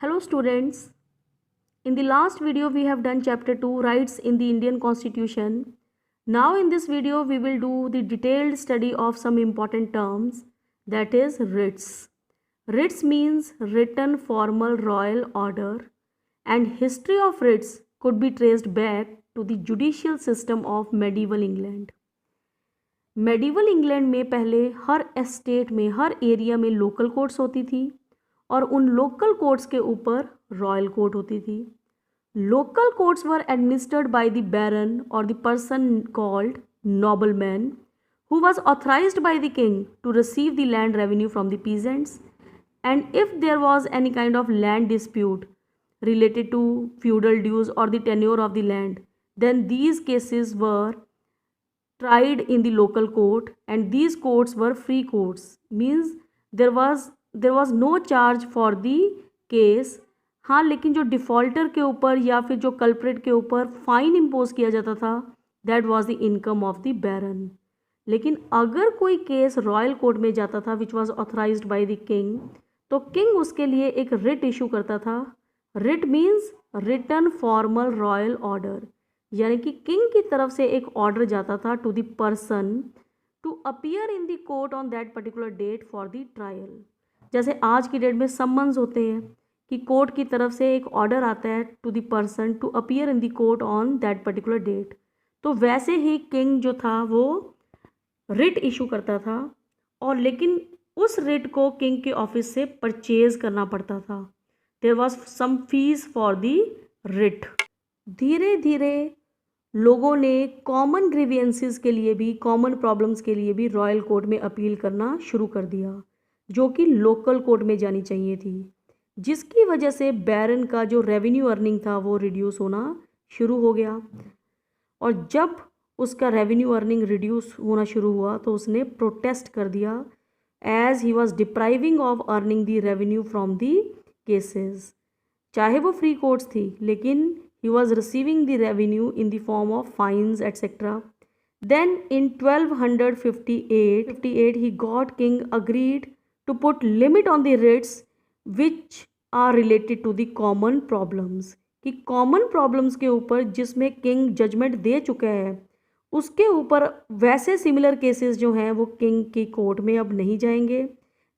Hello students, in the last video we have done chapter 2 rights in the Indian Constitution. Now in this video we will do the detailed study of some important terms, that is writs. Writs means written formal royal order, and history of writs could be traced back to the judicial system of medieval England. Medieval England में पहले हर estate में हर area में local courts होती थी और उन local courts के ऊपर रॉयल कोर्ट होती थी. Local courts were administered by the baron और the person called nobleman who was authorized by the king to receive the land revenue from the peasants, and if there was any kind of land dispute related to feudal dues or the tenure of the land, then these cases were tried in the local court, and these courts were free courts, means there was no charge for the case. हाँ, लेकिन जो defaulter के ऊपर या फिर जो culprit के ऊपर फाइन इम्पोज किया जाता था, that was the income of the baron. लेकिन अगर कोई केस रॉयल कोर्ट में जाता था which was authorised by the king, तो किंग उसके लिए एक रिट इशू करता था. Writ means written formal royal order, यानी कि किंग की तरफ से एक ऑर्डर जाता था to the person to appear in the court on that particular date for the trial. जैसे आज की डेट में सम्मन्स होते हैं कि कोर्ट की तरफ से एक ऑर्डर आता है to the person to appear in the court on that particular date, तो वैसे ही किंग जो था वो रिट इशू करता था, और लेकिन उस रिट को किंग के ऑफिस से परचेज करना पड़ता था. There was some fees for the writ. धीरे धीरे लोगों ने कॉमन ग्रीवियंसेस के लिए भी, कॉमन प्रॉब्लम्स के लिए भी रॉयल कोर्ट में अपील करना शुरू कर दिया, जो कि लोकल कोर्ट में जानी चाहिए थी, जिसकी वजह से बैरन का जो रेवेन्यू अर्निंग था वो रिड्यूस होना शुरू हो गया. और जब उसका रेवेन्यू अर्निंग रिड्यूस होना शुरू हुआ तो उसने प्रोटेस्ट कर दिया, as he was depriving of earning the revenue from the cases. चाहे वो फ्री कोर्ट्स थी, लेकिन he was receiving the revenue in the form of fines etc. Then in 1258 he got king agreed to put limit on the writs which are related to the common problems, कि common problems के ऊपर जिसमें king judgment दे चुका है उसके ऊपर वैसे similar cases जो हैं वो king की कोर्ट में अब नहीं जाएंगे.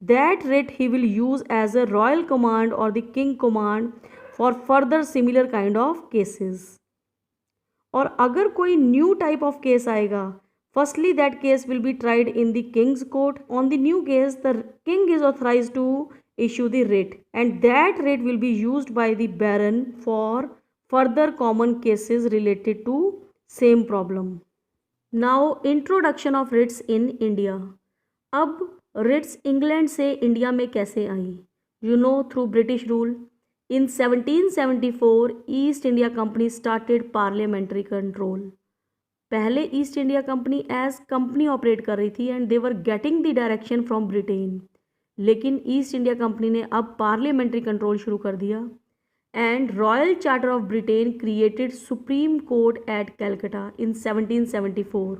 That writ he will use as a royal command or the king command for further similar kind of cases. और अगर कोई न्यू टाइप ऑफ केस आएगा, firstly that case will be tried in the king's court. On the new case the king is authorised to issue the writ, and that writ will be used by the baron for further common cases related to same problem. Now introduction of writs in India. अब writs England से India में कैसे आई? You know, through British rule. In 1774, east India Company started parliamentary control. पहले East India Company एज company operate कर रही थी and they were getting the direction from Britain, लेकिन ईस्ट इंडिया कंपनी ने अब पार्लियामेंट्री कंट्रोल शुरू कर दिया, and royal charter of Britain created supreme court at Calcutta in 1774,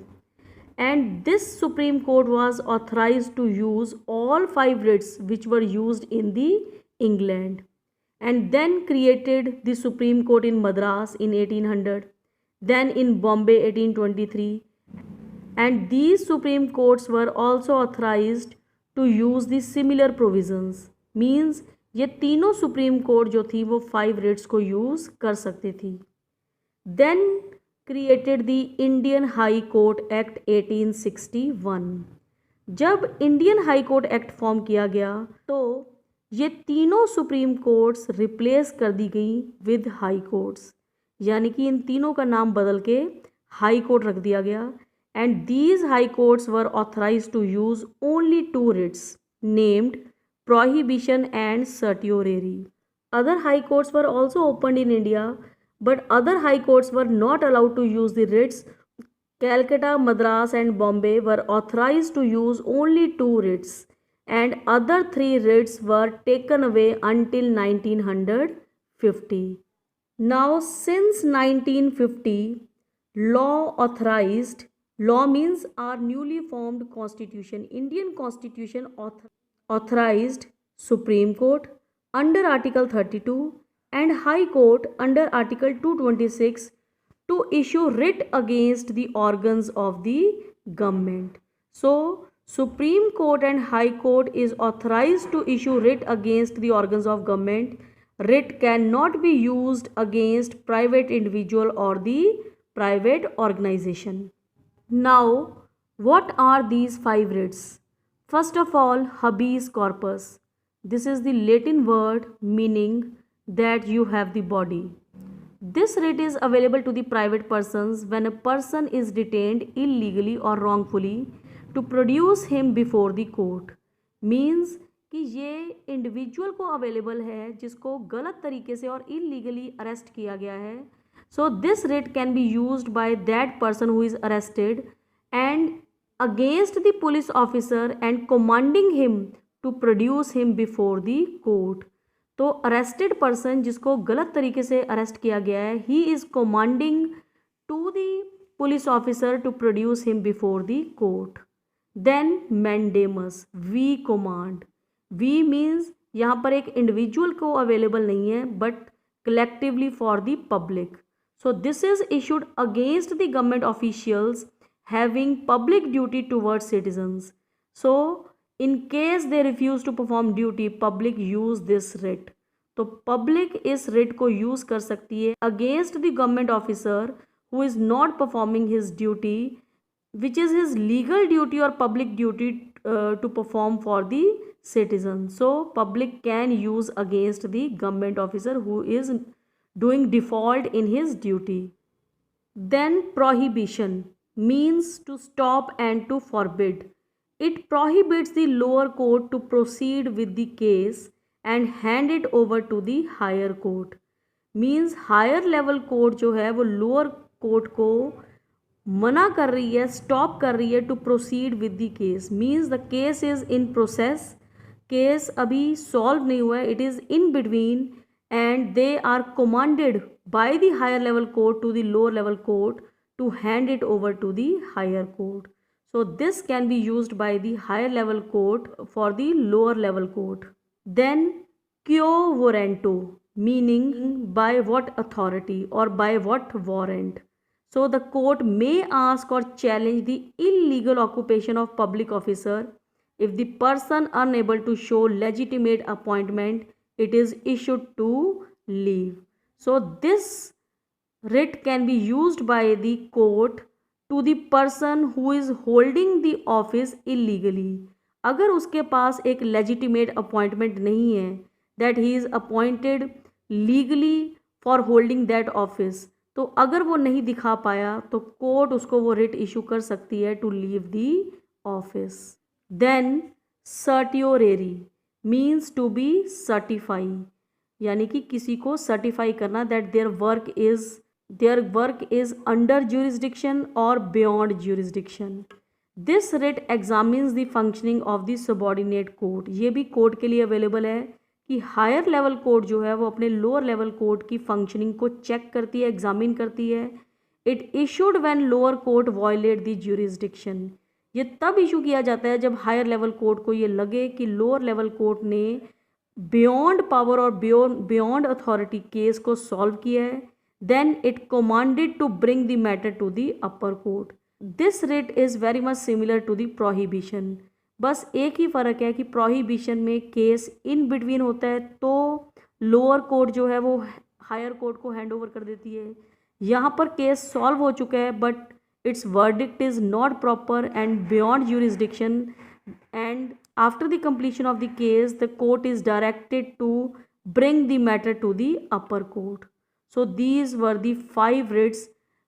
and this supreme court was authorised to use all 5 writs which were used in the England, and then created the Supreme Court in Madras in 1800, then in Bombay 1823, and these Supreme Courts were also authorized to use the similar provisions. Means ये तीनों supreme court जो थी वो 5 writs को use कर सकती थी. Then created the Indian High Court Act 1861. जब Indian high court act form किया गया तो ये तीनों सुप्रीम कोर्ट्स रिप्लेस कर दी गई विद हाई कोर्ट्स, यानी कि इन तीनों का नाम बदल के हाई कोर्ट रख दिया गया, and these high courts were authorised to use only 2 writs named prohibition and certiorari. Other high courts were also opened in India, but other high courts were not allowed to use the writs. Calcutta, Madras and Bombay were authorized to use only 2 writs, and other 3 writs were taken away until 1950. Now since 1950, law means our newly formed constitution, Indian constitution authorized Supreme Court, under Article 32 and High Court under Article 226 to issue writ against the organs of the government. So, Supreme Court and High Court is authorized to issue writ against the organs of government. Writ cannot be used against private individual or the private organization. Now, what are these five writs? First of all, habeas corpus. This is the Latin word meaning that you have the body. This writ is available to the private persons when a person is detained illegally or wrongfully to produce him before the court. Means कि ये individual को available है जिसको गलत तरीके से और illegally arrest किया गया है. So this writ can be used by that person who is arrested and against the police officer and commanding him to produce him before the court. तो अरेस्टेड पर्सन जिसको गलत तरीके से अरेस्ट किया गया है, he is commanding to the police officer to produce him before the court. Then mandamus, we command. We means यहाँ पर एक इंडिविजुअल को अवेलेबल नहीं है but collectively for the public. So this is issued against the government officials having public duty towards citizens. So in case they refuse to perform duty, public use this writ. तो public इस writ को use कर सकती है against the government officer who is not performing his duty, which is his legal duty or public duty to perform for the citizen. So public can use against the government officer who is doing default in his duty. Then prohibition means to stop and to forbid. It prohibits the lower court to proceed with the case and hand it over to the higher court. Means higher level court जो है वो lower court को मना कर रही है, stop कर रही है to proceed with the case. Means the case is in process. Case अभी solve नहीं हुआ है, it is in between and they are commanded by the higher level court to the lower level court to hand it over to the higher court. So this can be used by the higher level court for the lower level court. Then quo warranto, meaning by what authority or by what warrant. So the court may ask or challenge the illegal occupation of public officer. If the person unable to show legitimate appointment, it is issued to leave. So this writ can be used by the court to the person who is holding the office illegally. अगर उसके पास एक legitimate appointment नहीं है, that he is appointed legally for holding that office, तो अगर वो नहीं दिखा पाया तो कोर्ट उसको वो रिट इशू कर सकती है to leave the office. Then certiorari means to be certify, यानी कि किसी को certify करना that their work is under jurisdiction or beyond jurisdiction. This writ examines the functioning of the subordinate court. ये भी कोर्ट के लिए अवेलेबल है कि हायर लेवल कोर्ट जो है वो अपने लोअर लेवल कोर्ट की फंक्शनिंग को चेक करती है, एग्जामिन करती है. It issued when lower court violate the jurisdiction. ये तब इशू किया जाता है जब हायर लेवल कोर्ट को ये लगे कि लोअर लेवल कोर्ट ने बियॉन्ड पावर और बियॉन्ड अथॉरिटी केस को सॉल्व किया है. Then it commanded to bring the matter to the upper court. This writ is very much similar to the prohibition. बस एक ही फ़र्क है कि prohibition में केस इन बिटवीन होता है तो लोअर कोर्ट जो है वो हायर कोर्ट को हैंड ओवर कर देती है. यहाँ पर केस सॉल्व हो चुका है but it's verdict is not proper and beyond jurisdiction and after the completion of the case the court is directed to bring the matter to the upper court. So these were the 5 writs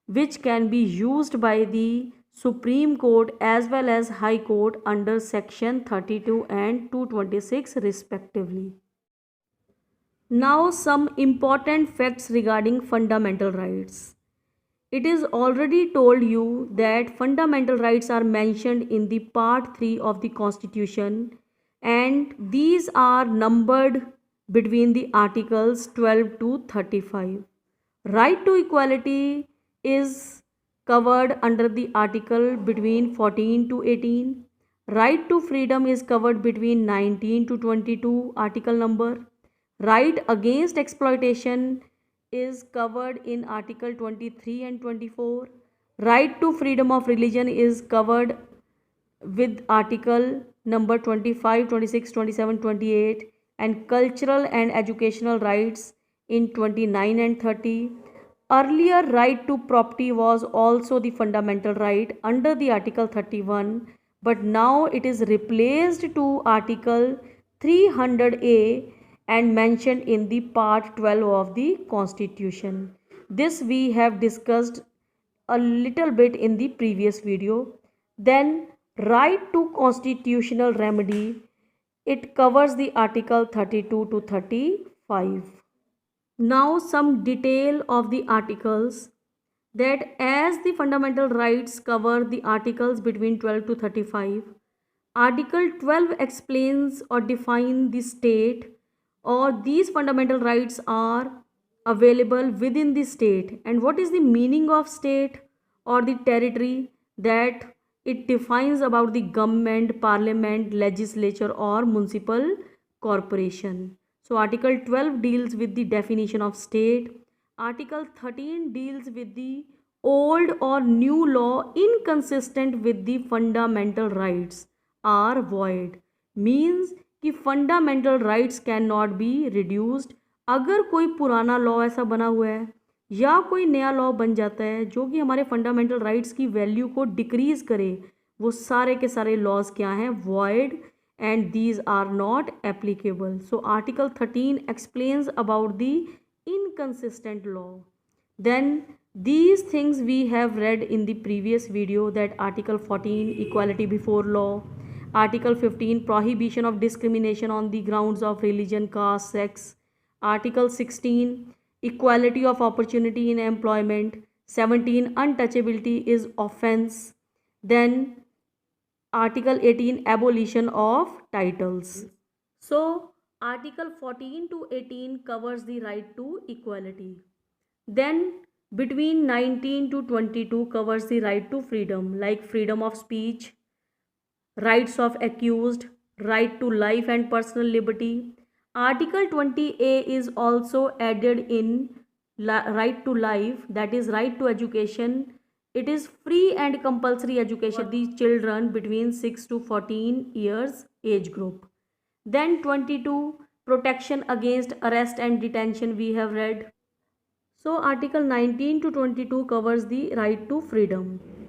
which can be used by the Supreme Court as well as High Court under section 32 and 226 respectively. Now some important facts regarding fundamental rights. It is already told you that fundamental rights are mentioned in the part 3 of the Constitution and these are numbered between the articles 12 to 35. Right to equality is covered under the article between 14 to 18. Right to freedom is covered between 19 to 22 article number. Right against exploitation is covered in Article 23 and 24. Right to freedom of religion is covered with Article number 25, 26, 27, 28, and cultural and educational rights in 29 and 30. Earlier, right to property was also the fundamental right under the Article 31, but now it is replaced to Article 300A and mentioned in the Part 12 of the Constitution. This we have discussed a little bit in the previous video. Then right to constitutional remedy, it covers the Article 32 to 35. Now some detail of the articles, that as the fundamental rights cover the articles between 12 to 35, Article 12 explains or defines the state, or these fundamental rights are available within the state. And what is the meaning of state or the territory? That it defines about the government, parliament, legislature or municipal corporation. So Article 12 deals with the definition of state. Article 13 deals with the old or new law inconsistent with the fundamental rights are void, means कि fundamental rights can not be reduced. अगर कोई पुराना law ऐसा बना हुआ है या कोई नया लॉ बन जाता है जो कि हमारे फंडामेंटल राइट्स की वैल्यू को डिक्रीज करे, वो सारे के सारे लॉज क्या हैं? Void, and these are not applicable. So article 13 explains about the inconsistent law. Then these things we have read in the previous video, that Article 14 equality before law, Article 15 prohibition of discrimination on the grounds of religion, caste, sex, Article 16 equality of opportunity in employment, 17 untouchability is offense, then Article 18 abolition of titles. So Article 14 to 18 covers the right to equality. Then between 19 to 22 covers the right to freedom, like freedom of speech, rights of accused, right to life and personal liberty. Article 20A is also added in right to life, that is right to education. It is free and compulsory education for the children between 6 to 14 years age group. Then 22 protection against arrest and detention we have read. So Article 19 to 22 covers the right to freedom.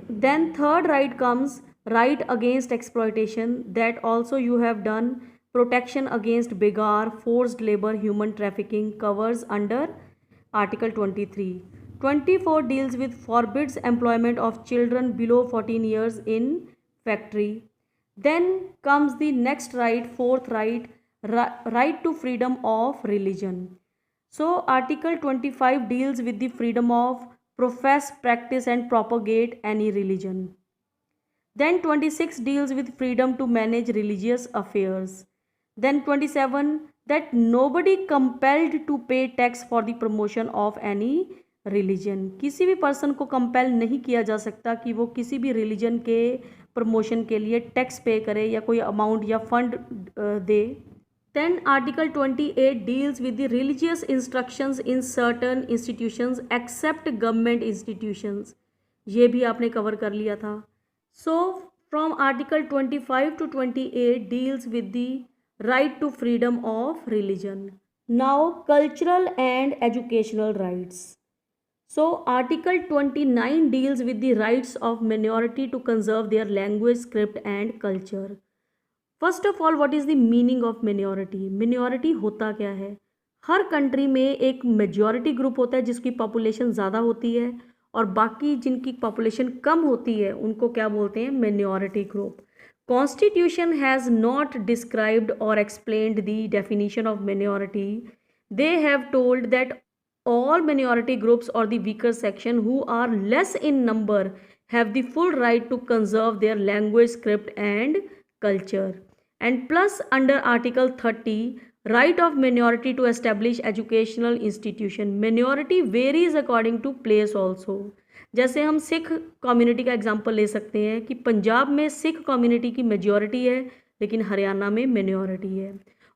Then third right comes right against exploitation, that also you have done. Protection against begar, forced labor, human trafficking covers under Article 23. 24 deals with forbids employment of children below 14 years in factory. Then comes the next right, fourth right, right to freedom of religion. So Article 25 deals with the freedom of profess, practice and propagate any religion. Then 26 deals with freedom to manage religious affairs. Then 27, that nobody compelled to pay tax for the promotion of any religion. किसी भी person को compel नहीं किया जा सकता कि वो किसी भी रिलीजन के प्रमोशन के लिए टैक्स पे करे या कोई अमाउंट या fund they. Then Article 28 deals with the religious instructions in certain institutions except government institutions. ये भी आपने कवर कर लिया था. So from Article 25 to 28 deals with the right to freedom of religion. Now cultural and educational rights. So Article 29 deals with the rights of minority to conserve their language, script and culture. First of all, what is the meaning of minority? Minority होता क्या है? हर country में एक majority group होता है जिसकी population ज़्यादा होती है, और बाकी जिनकी पॉपुलेशन कम होती है उनको क्या बोलते हैं? Minority group. Constitution has not described or explained the definition of minority. They have told that all minority groups or the weaker section who are less in number have the full right to conserve their language, script and culture. And plus under Article 30, right of minority to establish educational institution. Minority varies according to place also. जैसे हम Sikh community का example ले सकते हैं कि पंजाब में Sikh community की majority है लेकिन हरियाणा में मिनॉरिटी है,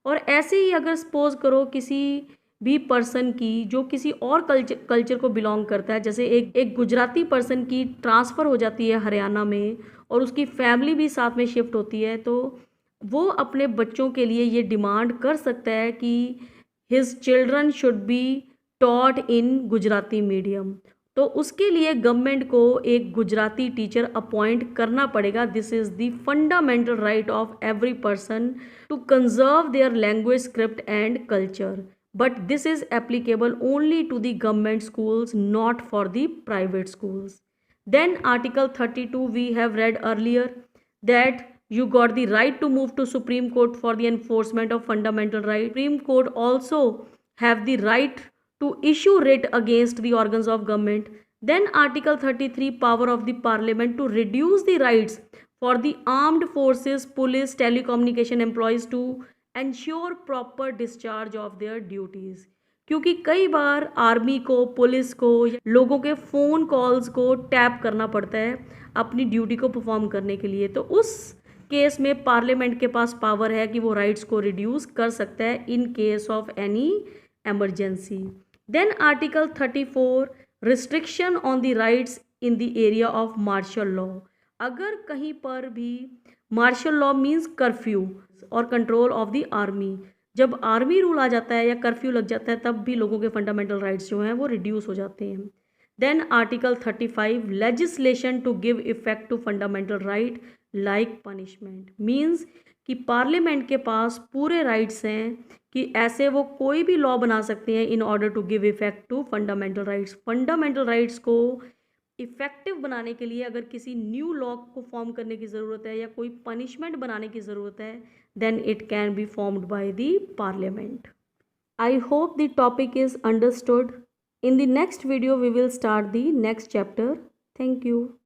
और ऐसे ही अगर सपोज करो किसी भी पर्सन की जो किसी और कल्चर को बिलोंग करता है, जैसे एक गुजराती पर्सन की ट्रांसफ़र हो जाती है हरियाणा में और उसकी फैमिली भी साथ में शिफ्ट होती है, तो वो अपने बच्चों के लिए ये डिमांड कर सकता है कि his children should be taught in Gujarati medium. तो उसके लिए गवर्नमेंट को एक गुजराती टीचर अपॉइंट करना पड़ेगा। This is the fundamental right of every person to conserve their language, script and culture, but this is applicable only to the government schools, not for the private schools. Then article 32 we have read earlier, that you got the right to move to Supreme Court for the enforcement of fundamental right. Supreme Court also have the right to issue writ against the organs of government. Then article 33, power of the parliament to reduce the rights for the armed forces, police, telecommunication employees to ensure proper discharge of their duties. क्योंकि कई बार army को, police को, लोगों के phone calls को tap करना पड़ता है अपनी ड्यूटी को परफॉर्म करने के लिए, तो उस केस में पार्लियामेंट के पास पावर है कि वो राइट्स को रिड्यूस कर सकता है in case of any emergency. Then article 34, restriction on the rights in the area of martial law. अगर कहीं पर भी मार्शल लॉ मीन्स कर्फ्यू और कंट्रोल ऑफ द आर्मी, जब आर्मी रूल आ जाता है या कर्फ्यू लग जाता है तब भी लोगों के फंडामेंटल राइट्स जो हैं वो रिड्यूस हो जाते हैं. Then article 35, legislation to give effect to fundamental right like punishment. Means कि पार्लियामेंट के पास पूरे राइट्स हैं कि ऐसे वो कोई भी लॉ बना सकते हैं in order to give effect to fundamental rights. Fundamental rights को इफ़ेक्टिव बनाने के लिए अगर किसी न्यू लॉ को फॉर्म करने की ज़रूरत है या कोई पनिशमेंट बनाने की ज़रूरत है, then it can be formed by the parliament. I hope the topic is understood. In the next video we will start the next chapter. Thank you.